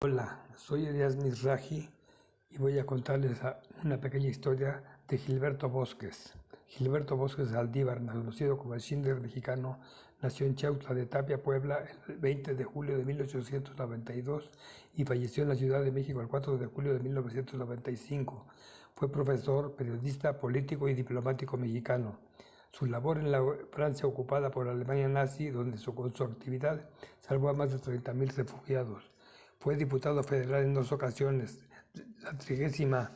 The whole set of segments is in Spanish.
Hola, soy Elías Mizrahi y voy a contarles una pequeña historia de Gilberto Bosques. Gilberto Bosques Aldívar, conocido como el Schindler mexicano, nació en Chautla de Tapia, Puebla, el 20 de julio de 1892 y falleció en la Ciudad de México el 4 de julio de 1995. Fue profesor, periodista, político y diplomático mexicano. Su labor en la Francia ocupada por la Alemania nazi, donde con su actividad salvó a más de 30.000 refugiados. Fue diputado federal en 2 ocasiones, la 30ª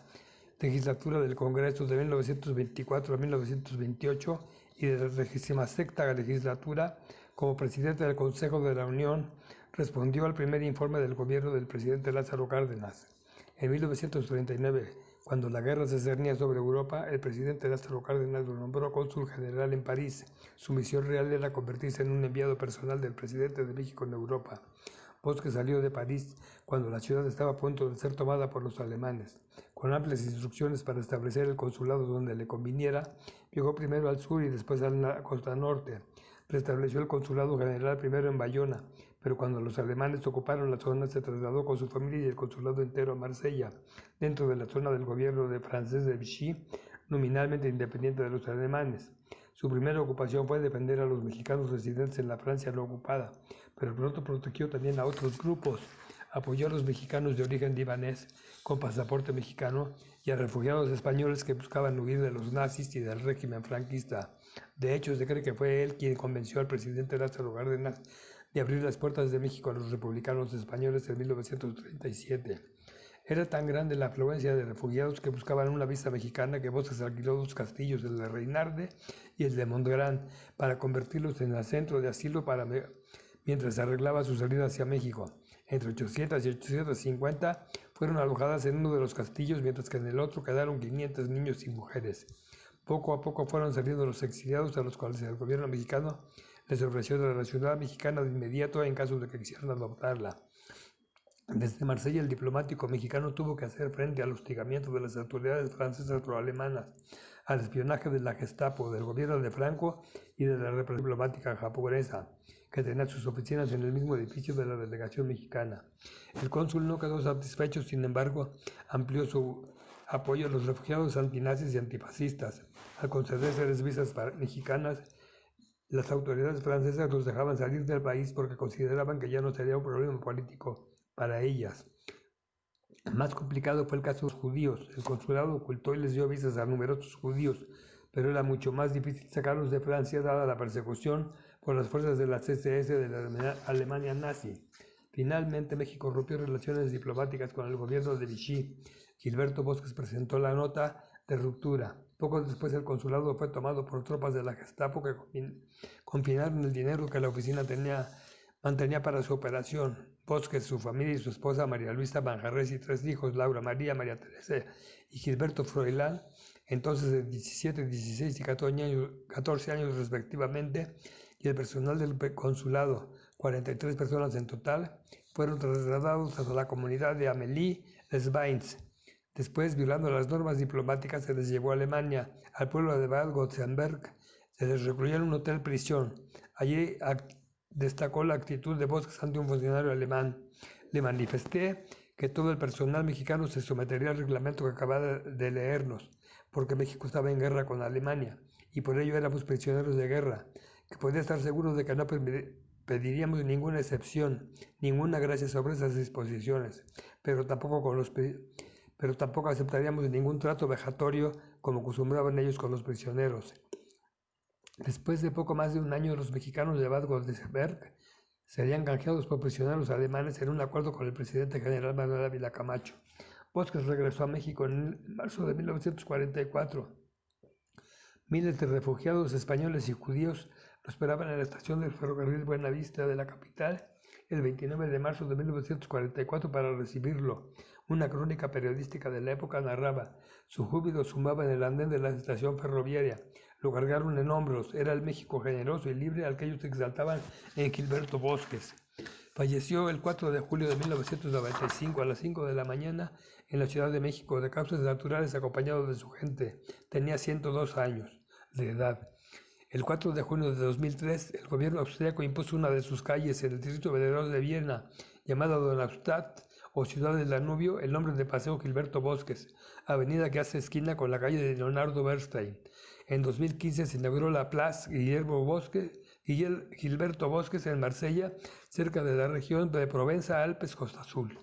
legislatura del Congreso de 1924 a 1928 y de la 36ª legislatura como presidente del Consejo de la Unión. Respondió al primer informe del gobierno del presidente Lázaro Cárdenas. En 1939, cuando la guerra se cernía sobre Europa, el presidente Lázaro Cárdenas lo nombró cónsul general en París. Su misión real era convertirse en un enviado personal del presidente de México en Europa. Bosques salió de París cuando la ciudad estaba a punto de ser tomada por los alemanes. Con amplias instrucciones para establecer el consulado donde le conviniera, viajó primero al sur y después a la costa norte. Restableció el consulado general primero en Bayona, pero cuando los alemanes ocuparon la zona se trasladó con su familia y el consulado entero a Marsella, dentro de la zona del gobierno de francés de Vichy, nominalmente independiente de los alemanes. Su primera ocupación fue defender a los mexicanos residentes en la Francia no ocupada, pero pronto protegió también a otros grupos. Apoyó a los mexicanos de origen libanés con pasaporte mexicano y a refugiados españoles que buscaban huir de los nazis y del régimen franquista. De hecho, se cree que fue él quien convenció al presidente Lázaro Cárdenas de abrir las puertas de México a los republicanos españoles en 1937. Era tan grande la afluencia de refugiados que buscaban una visa mexicana que Bosques alquiló 2 castillos, el de Reinarde y el de Montgrán, para convertirlos en el centro de asilo mientras arreglaba su salida hacia México. Entre 800 y 850 fueron alojadas en uno de los castillos, mientras que en el otro quedaron 500 niños y mujeres. Poco a poco fueron saliendo los exiliados, a los cuales el gobierno mexicano les ofreció la nacionalidad mexicana de inmediato en caso de que quisieran adoptarla. Desde Marsella, el diplomático mexicano tuvo que hacer frente al hostigamiento de las autoridades francesas o alemanas, al espionaje de la Gestapo, del gobierno de Franco y de la represión diplomática japonesa, que tenía sus oficinas en el mismo edificio de la delegación mexicana. El cónsul no quedó satisfecho, sin embargo, amplió su apoyo a los refugiados antinazis y antifascistas. Al concederles visas mexicanas, las autoridades francesas los dejaban salir del país porque consideraban que ya no sería un problema político para ellas. Más complicado fue el caso de los judíos. El consulado ocultó y les dio visas a numerosos judíos, pero era mucho más difícil sacarlos de Francia dada la persecución por las fuerzas de la CSS de la Alemania nazi. Finalmente, México rompió relaciones diplomáticas con el gobierno de Vichy. Gilberto Bosques presentó la nota de ruptura. Poco después el consulado fue tomado por tropas de la Gestapo que confinaron el dinero que la oficina mantenía para su operación. Bosques, su familia y su esposa María Luisa Manjarres y 3 hijos, Laura María, María Teresa y Gilberto Froilán, entonces de 17, 16 y 14 años respectivamente, y el personal del consulado, 43 personas en total, fueron trasladados a la comunidad de Amélie-les-Bains. Después, violando las normas diplomáticas, se les llevó a Alemania, al pueblo de Bad Godesberg. Se les recluyó en un hotel prisión. Allí destacó la actitud de Bosques ante un funcionario alemán. Le manifesté que todo el personal mexicano se sometería al reglamento que acababa de leernos, porque México estaba en guerra con Alemania, y por ello éramos prisioneros de guerra, que podía estar seguros de que no pediríamos ninguna excepción, ninguna gracia sobre esas disposiciones, pero tampoco aceptaríamos ningún trato vejatorio como acostumbraban ellos con los prisioneros. Después de poco más de un año, los mexicanos de Bad Godesberg serían canjeados por prisioneros alemanes en un acuerdo con el presidente general Manuel Ávila Camacho. Bosques regresó a México en marzo de 1944. Miles de refugiados españoles y judíos lo esperaban en la estación del ferrocarril Buenavista de la capital el 29 de marzo de 1944 para recibirlo. Una crónica periodística de la época narraba: su júbilo sumaba en el andén de la estación ferroviaria. Lo cargaron en hombros. Era el México generoso y libre al que ellos exaltaban en Gilberto Bosques. Falleció el 4 de julio de 1995 a las 5 de la mañana en la Ciudad de México de causas naturales acompañado de su gente. Tenía 102 años de edad. El 4 de junio de 2003, el gobierno austríaco impuso una de sus calles en el distrito federal de Viena, llamada Donaustadt o ciudad del Danubio el nombre de Paseo Gilberto Bosques, avenida que hace esquina con la calle de Leonardo Bernstein. En 2015 se inauguró la Place Gilberto Bosques en Marsella, cerca de la región de Provenza-Alpes-Costa Azul.